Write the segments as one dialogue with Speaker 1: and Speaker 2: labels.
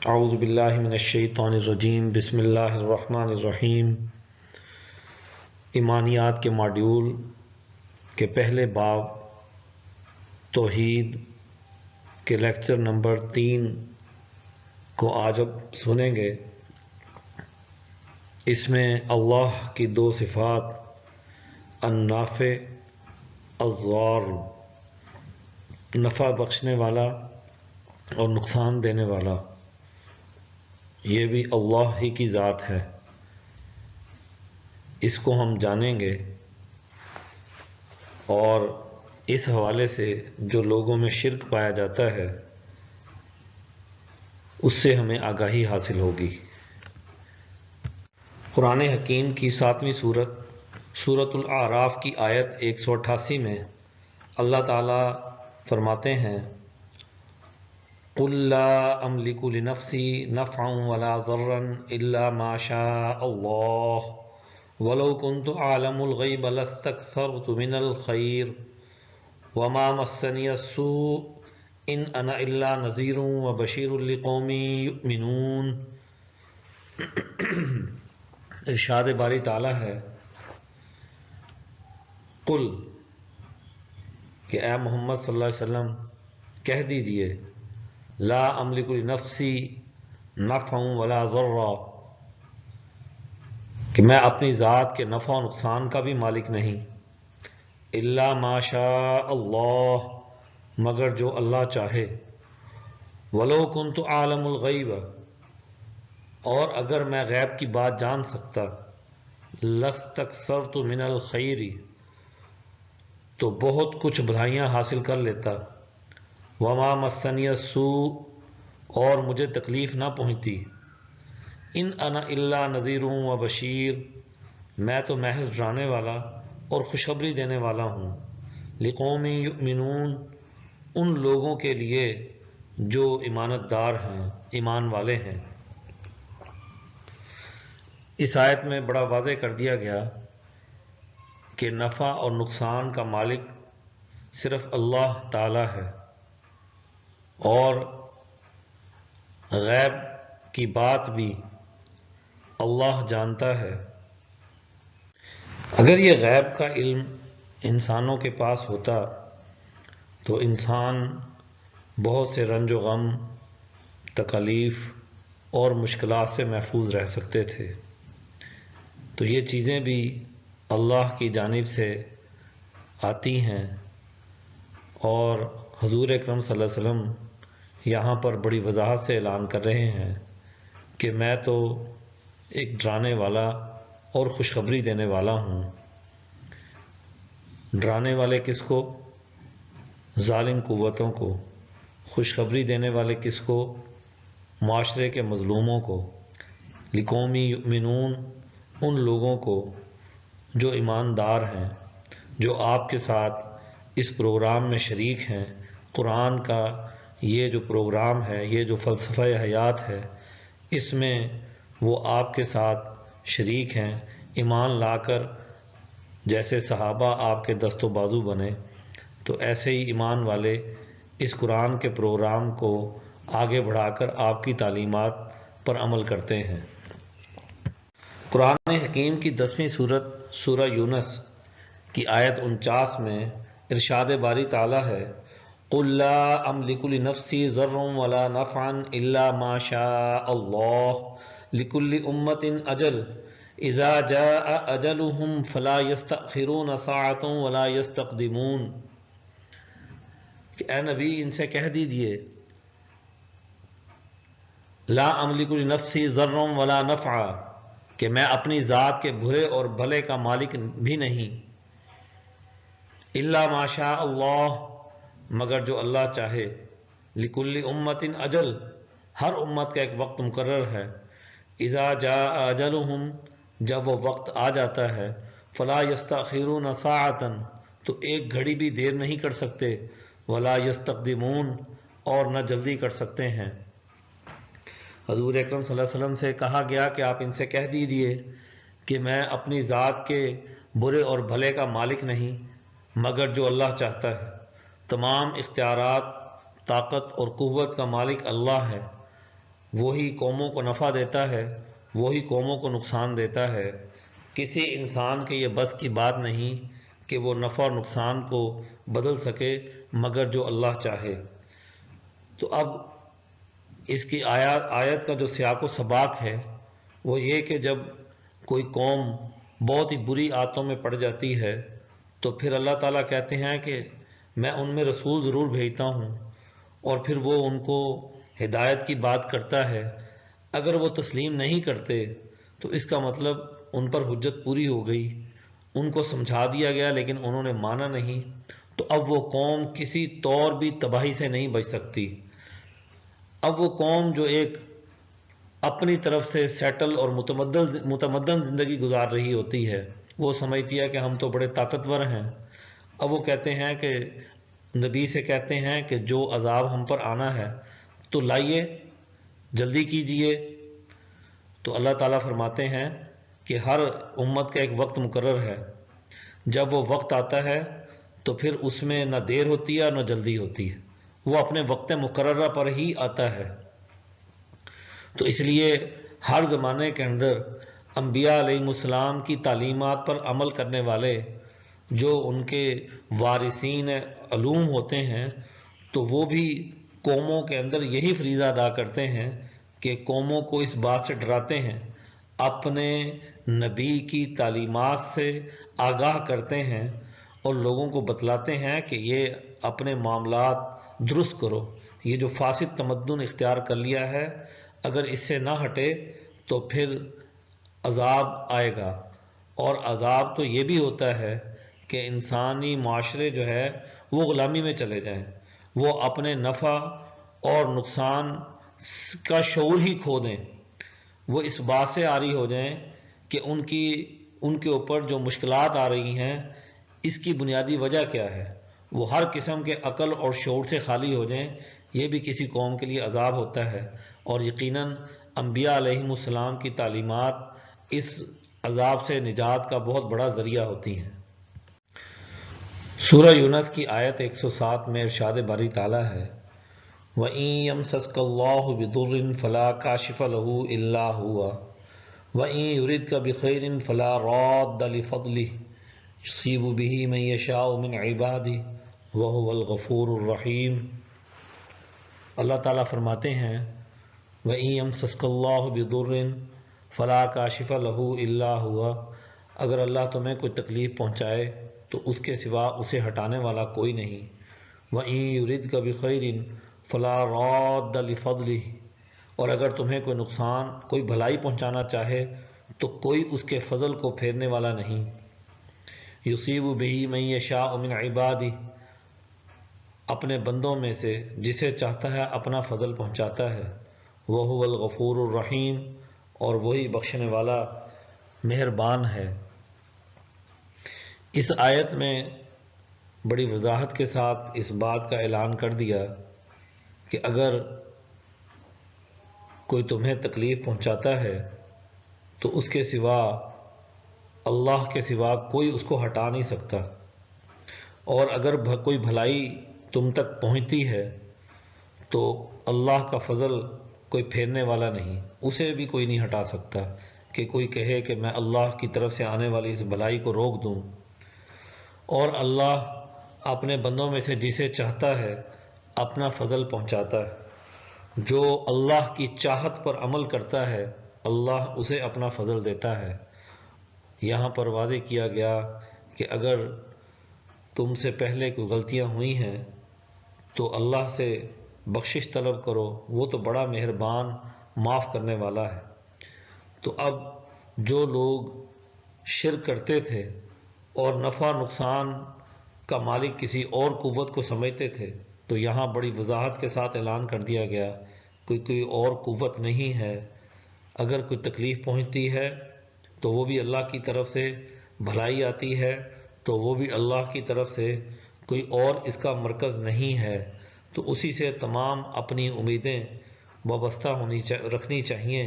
Speaker 1: اعوذ باللہ من الشیطان الرجیم، بسم اللہ الرحمن الرحیم۔ ایمانیات کے ماڈیول کے پہلے باب توحید کے لیکچر نمبر 3 کو آج اب سنیں گے۔ اس میں اللہ کی دو صفات النافع الضار، نفع بخشنے والا اور نقصان دینے والا، یہ بھی اللہ ہی کی ذات ہے، اس کو ہم جانیں گے، اور اس حوالے سے جو لوگوں میں شرک پایا جاتا ہے اس سے ہمیں آگاہی حاصل ہوگی۔ قرآن حکیم کی 7ویں سورۃ الاعراف کی آیت 188 میں اللہ تعالیٰ فرماتے ہیں قُلْ لَا أَمْلِكُ لِنَفْسِي نَفْعًا وَلَا ضَرًّا إِلَّا مَا شَاءَ اللَّهُ وَلَوْ كُنْتُ أَعْلَمُ الْغَيْبَ لَاسْتَكْثَرْتُ مِنَ الْخَيْرِ وَمَا مَسَّنِيَ السُّوءُ إِنْ أَنَا إِلَّا نَذِيرٌ وَبَشِيرٌ لِقَوْمٍ يُؤْمِنُونَ۔ ارشاد باری تعالیٰ ہے قل، کہ اے محمد صلی اللہ علیہ وسلم کہہ دیجئے، لا املک لنفسی نفعا ولا ضرا، کہ میں اپنی ذات کے نفع و نقصان کا بھی مالک نہیں، الا ما شاء اللہ، مگر جو اللہ چاہے، ولو کنت عالم الغیب، اور اگر میں غیب کی بات جان سکتا، لستکثرت من الخیر، تو بہت کچھ بھلائیاں حاصل کر لیتا، وما مسنی السوء، اور مجھے تکلیف نہ پہنچتی، ان انا الا نذیر و بشیر، میں تو محض ڈرانے والا اور خوشخبری دینے والا ہوں، لقوم یؤمنون، ان لوگوں کے لیے جو ایمانت دار ہیں، ایمان والے ہیں۔ اس آیت میں بڑا واضح کر دیا گیا کہ نفع اور نقصان کا مالک صرف اللہ تعالی ہے، اور غیب کی بات بھی اللہ جانتا ہے۔ اگر یہ غیب کا علم انسانوں کے پاس ہوتا تو انسان بہت سے رنج و غم، تکالیف اور مشکلات سے محفوظ رہ سکتے تھے۔ تو یہ چیزیں بھی اللہ کی جانب سے آتی ہیں، اور حضور اکرم صلی اللہ علیہ وسلم یہاں پر بڑی وضاحت سے اعلان کر رہے ہیں کہ میں تو ایک ڈرانے والا اور خوشخبری دینے والا ہوں۔ ڈرانے والے کس کو؟ ظالم قوتوں کو۔ خوشخبری دینے والے کس کو؟ معاشرے کے مظلوموں کو۔ لقوم یؤمنون، ان لوگوں کو جو ایماندار ہیں، جو آپ کے ساتھ اس پروگرام میں شریک ہیں۔ قرآن کا یہ جو پروگرام ہے، یہ جو فلسفہ حیات ہے، اس میں وہ آپ کے ساتھ شریک ہیں۔ ایمان لا کر جیسے صحابہ آپ کے دست و بازو بنے، تو ایسے ہی ایمان والے اس قرآن کے پروگرام کو آگے بڑھا کر آپ کی تعلیمات پر عمل کرتے ہیں۔ قرآن حکیم کی 10ویں سورہ یونس کی آیت 49 میں ارشاد باری تعالیٰ ہے قُلْ لَا أَمْلِكُ لِنَفْسِي ضَرًّا وَلَا نَفْعًا إِلَّا مَا شَاءَ اللَّهُ لِكُلِّ أُمَّةٍ أَجَلٌ إِذَا جَاءَ أَجَلُهُمْ فَلَا يَسْتَأْخِرُونَ سَاعَةً وَلَا يَسْتَقْدِمُونَ۔ کہ اے نبی ان سے کہہ دیجئے، لا املک لنفسی ضرًا ولا نفعا، کہ میں اپنی ذات کے برے اور بھلے کا مالک بھی نہیں، الا ما شاء اللہ، مگر جو اللہ چاہے، لکل امت اجل، ہر امت کا ایک وقت مقرر ہے، اذا جاء اجلہم، جب وہ وقت آ جاتا ہے، فلا یستأخرون ساعۃ، تو ایک گھڑی بھی دیر نہیں کر سکتے، ولا یستقدمون، اور نہ جلدی کر سکتے ہیں۔ حضور اکرم صلی اللہ علیہ وسلم سے کہا گیا کہ آپ ان سے کہہ دیجئے کہ میں اپنی ذات کے برے اور بھلے کا مالک نہیں، مگر جو اللہ چاہتا ہے۔ تمام اختیارات، طاقت اور قوت کا مالک اللہ ہے۔ وہی قوموں کو نفع دیتا ہے، وہی قوموں کو نقصان دیتا ہے۔ کسی انسان کے یہ بس کی بات نہیں کہ وہ نفع اور نقصان کو بدل سکے مگر جو اللہ چاہے۔ تو اب اس کی آیت کا جو سیاق و سباق ہے وہ یہ کہ جب کوئی قوم بہت ہی بری عادتوں میں پڑ جاتی ہے تو پھر اللہ تعالیٰ کہتے ہیں کہ میں ان میں رسول ضرور بھیجتا ہوں، اور پھر وہ ان کو ہدایت کی بات کرتا ہے۔ اگر وہ تسلیم نہیں کرتے تو اس کا مطلب ان پر حجت پوری ہو گئی، ان کو سمجھا دیا گیا لیکن انہوں نے مانا نہیں، تو اب وہ قوم کسی طور بھی تباہی سے نہیں بچ سکتی۔ اب وہ قوم جو ایک اپنی طرف سے سیٹل اور متمدن زندگی گزار رہی ہوتی ہے، وہ سمجھتی ہے کہ ہم تو بڑے طاقتور ہیں۔ اب وہ کہتے ہیں کہ نبی سے کہتے ہیں کہ جو عذاب ہم پر آنا ہے تو لائیے، جلدی کیجئے۔ تو اللہ تعالیٰ فرماتے ہیں کہ ہر امت کا ایک وقت مقرر ہے، جب وہ وقت آتا ہے تو پھر اس میں نہ دیر ہوتی ہے اور نہ جلدی ہوتی ہے، وہ اپنے وقت مقررہ پر ہی آتا ہے۔ تو اس لیے ہر زمانے کے اندر انبیاء علیہ السلام کی تعلیمات پر عمل کرنے والے جو ان کے وارثین علوم ہوتے ہیں، تو وہ بھی قوموں کے اندر یہی فریضہ ادا کرتے ہیں کہ قوموں کو اس بات سے ڈراتے ہیں، اپنے نبی کی تعلیمات سے آگاہ کرتے ہیں اور لوگوں کو بتلاتے ہیں کہ یہ اپنے معاملات درست کرو، یہ جو فاسد تمدن اختیار کر لیا ہے اگر اس سے نہ ہٹے تو پھر عذاب آئے گا۔ اور عذاب تو یہ بھی ہوتا ہے کہ انسانی معاشرے جو ہے وہ غلامی میں چلے جائیں، وہ اپنے نفع اور نقصان کا شعور ہی کھو دیں، وہ اس بات سے عاری ہو جائیں کہ ان کے اوپر جو مشکلات آ رہی ہیں اس کی بنیادی وجہ کیا ہے، وہ ہر قسم کے عقل اور شعور سے خالی ہو جائیں۔ یہ بھی کسی قوم کے لیے عذاب ہوتا ہے، اور یقیناً انبیاء علیہ السلام کی تعلیمات اس عذاب سے نجات کا بہت بڑا ذریعہ ہوتی ہیں۔ سورہ یونس کی آیت 107 میں ارشاد باری تعالیٰ ہے وَإِن يَمْسَسْكَ اللَّهُ بِضُرٍّ فَلَا كَاشِفَ لَهُ إِلَّا هُوَ وَإِن يُرِدْكَ بِخَيْرٍ فَلَا رَادَّ لِفَضْلِهِ يُصِيبُ بِهِ مَن يَشَاءُ مِنْ عِبَادِهِ وَهُوَ الْغَفُورُ الرَّحِيمُ۔ اللہ تعالیٰ فرماتے ہیں وَإِن يَمْسَسْكَ اللَّهُ بِضُرٍّ فَلَا كَاشِفَ لَهُ إِلَّا هُوَ، اگر اللہ تمہیں کوئی تکلیف پہنچائے تو اس کے سوا اسے ہٹانے والا کوئی نہیں۔ وَإِن يُرِدْكَ بِخَيْرٍ فَلَا رَادَّ لِفَضْلِهِ، اور اگر تمہیں کوئی نقصان، کوئی بھلائی پہنچانا چاہے تو کوئی اس کے فضل کو پھیرنے والا نہیں۔ يُصِيبُ بِهِ مَن يَشَاءُ مِنْ عِبَادِهِ، اپنے بندوں میں سے جسے چاہتا ہے اپنا فضل پہنچاتا ہے۔ وَهُوَ الْغَفُورُ الرَّحِيمُ، اور وہی بخشنے والا مہربان ہے۔ اس آیت میں بڑی وضاحت کے ساتھ اس بات کا اعلان کر دیا کہ اگر کوئی تمہیں تکلیف پہنچاتا ہے تو اس کے سوا، اللہ کے سوا کوئی اس کو ہٹا نہیں سکتا، اور اگر کوئی بھلائی تم تک پہنچتی ہے تو اللہ کا فضل کوئی پھیرنے والا نہیں، اسے بھی کوئی نہیں ہٹا سکتا کہ کوئی کہے کہ میں اللہ کی طرف سے آنے والی اس بھلائی کو روک دوں۔ اور اللہ اپنے بندوں میں سے جسے چاہتا ہے اپنا فضل پہنچاتا ہے، جو اللہ کی چاہت پر عمل کرتا ہے اللہ اسے اپنا فضل دیتا ہے۔ یہاں پر واضح کیا گیا کہ اگر تم سے پہلے کوئی غلطیاں ہوئی ہیں تو اللہ سے بخشش طلب کرو، وہ تو بڑا مہربان معاف کرنے والا ہے۔ تو اب جو لوگ شرک کرتے تھے اور نفع نقصان کا مالک کسی اور قوت کو سمجھتے تھے، تو یہاں بڑی وضاحت کے ساتھ اعلان کر دیا گیا کوئی اور قوت نہیں ہے۔ اگر کوئی تکلیف پہنچتی ہے تو وہ بھی اللہ کی طرف سے، بھلائی آتی ہے تو وہ بھی اللہ کی طرف سے، کوئی اور اس کا مرکز نہیں ہے، تو اسی سے تمام اپنی امیدیں وابستہ رکھنی چاہیے،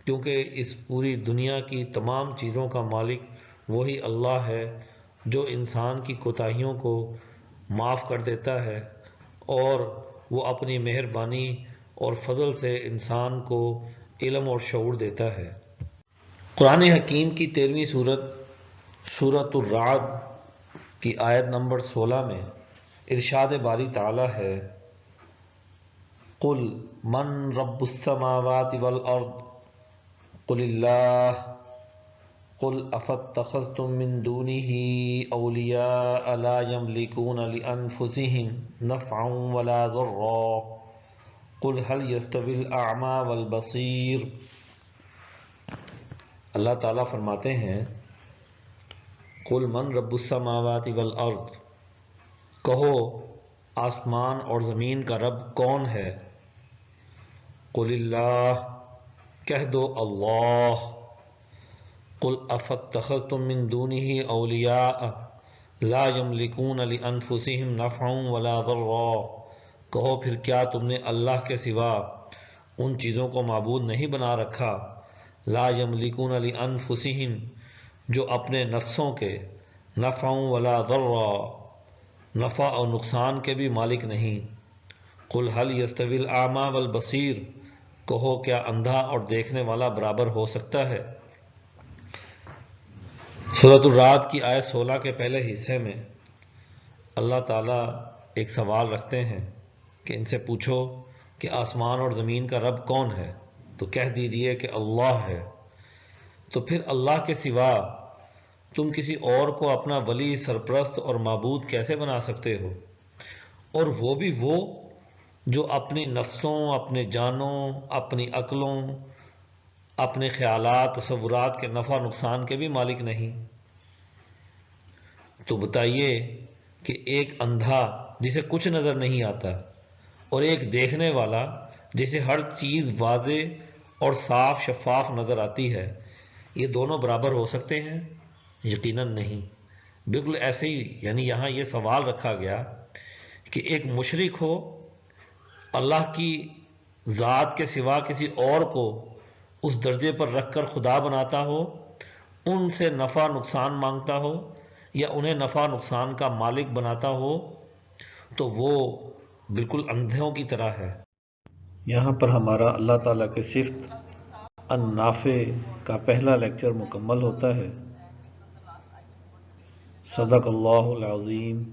Speaker 1: کیونکہ اس پوری دنیا کی تمام چیزوں کا مالک وہی اللہ ہے جو انسان کی کوتاہیوں کو معاف کر دیتا ہے، اور وہ اپنی مہربانی اور فضل سے انسان کو علم اور شعور دیتا ہے۔ قرآن حکیم کی 13ویں سورۃ الرعد کی آیت نمبر 16 میں ارشاد باری تعالی ہے، قل من رب السماوات والارض قل اللہ قل افاتخذتم من دونه اولیاء لا یملکون لانفسهم نفعا ولا ضرا قل هل يستوي الاعمى والبصیر۔ اللہ تعالیٰ فرماتے ہیں، قل من رب السماوات والارض، کہو آسمان اور زمین کا رب کون ہے؟ قل اللہ، کہہ دو اللہ۔ قل افاتخذتم من دونه اولیاء لا یملکون لانفسهم نفعا ولا ضرا، کہو پھر کیا تم نے اللہ کے سوا ان چیزوں کو معبود نہیں بنا رکھا، لا یملکون لانفسهم، جو اپنے نفسوں کے نفعا ولا ضرا، نفع اور نقصان کے بھی مالک نہیں۔ قل هل يستوي الاعمى والبصیر، کہو کیا اندھا اور دیکھنے والا برابر ہو سکتا ہے؟ سورۃ الرعد کی آیت 16 کے پہلے حصے میں اللہ تعالیٰ ایک سوال رکھتے ہیں کہ ان سے پوچھو کہ آسمان اور زمین کا رب کون ہے، تو کہہ دیجئے کہ اللہ ہے۔ تو پھر اللہ کے سوا تم کسی اور کو اپنا ولی، سرپرست اور معبود کیسے بنا سکتے ہو؟ اور وہ بھی وہ جو اپنی نفسوں، اپنے جانوں، اپنی عقلوں، اپنے خیالات، تصورات کے نفع نقصان کے بھی مالک نہیں۔ تو بتائیے کہ ایک اندھا جسے کچھ نظر نہیں آتا اور ایک دیکھنے والا جسے ہر چیز واضح اور صاف شفاف نظر آتی ہے، یہ دونوں برابر ہو سکتے ہیں؟ یقیناً نہیں۔ بالکل ایسے ہی یعنی یہاں یہ سوال رکھا گیا کہ ایک مشرک ہو، اللہ کی ذات کے سوا کسی اور کو اس درجے پر رکھ کر خدا بناتا ہو، ان سے نفع نقصان مانگتا ہو یا انہیں نفع نقصان کا مالک بناتا ہو، تو وہ بالکل اندھوں کی طرح ہے۔ یہاں پر ہمارا اللہ تعالیٰ کے صفت النافع کا پہلا لیکچر مکمل ہوتا ہے۔ صدق اللہ العظیم۔